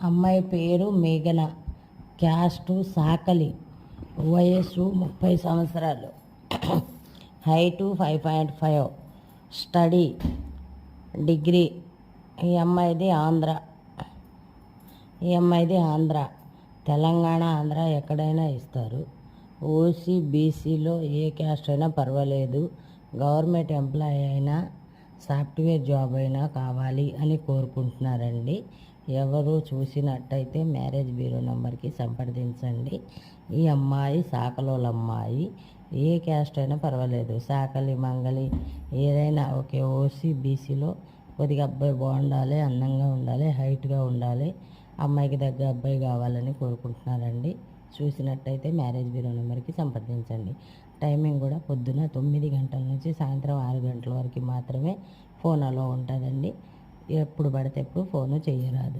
అమ్మాయి పేరు మేఘన, క్యాస్టు సాకలి, వయస్సు 30 సంవత్సరాలు, హైటు 5.5, స్టడీ డిగ్రీ. ఈ అమ్మాయిది ఆంధ్ర, తెలంగాణ, ఆంధ్ర ఎక్కడైనా ఇస్తారు. ఓసీ బీసీలో ఏ క్యాస్ట్ అయినా పర్వాలేదు, గవర్నమెంట్ ఎంప్లాయీ అయినా సాఫ్ట్వేర్ జాబ్ అయినా కావాలి అని కోరుకుంటున్నారండి. ఎవరు చూసినట్టయితే మ్యారేజ్ బ్యూరో నెంబర్కి సంప్రదించండి. ఈ అమ్మాయి సాకలోల అమ్మాయి, ఏ క్యాస్ట్ అయినా పర్వాలేదు, సాకలి మంగలి ఏదైనా ఓకే. ఓసీ బీసీలో కొద్దిగా అబ్బాయి బాగుండాలి, అందంగా ఉండాలి, హైట్గా ఉండాలి, అమ్మాయికి దగ్గర అబ్బాయి కావాలని కోరుకుంటున్నారండి. చూసినట్టయితే మ్యారేజ్ బ్యూరో నెంబర్కి సంప్రదించండి. టైమింగ్ కూడా పొద్దున 9 గంటల నుంచి సాయంత్రం 6 గంటల వరకు మాత్రమే ఫోన్ అలో ఉంటుందండి. ఎప్పుడు పడితే ఎప్పుడు ఫోను చేయరాదు.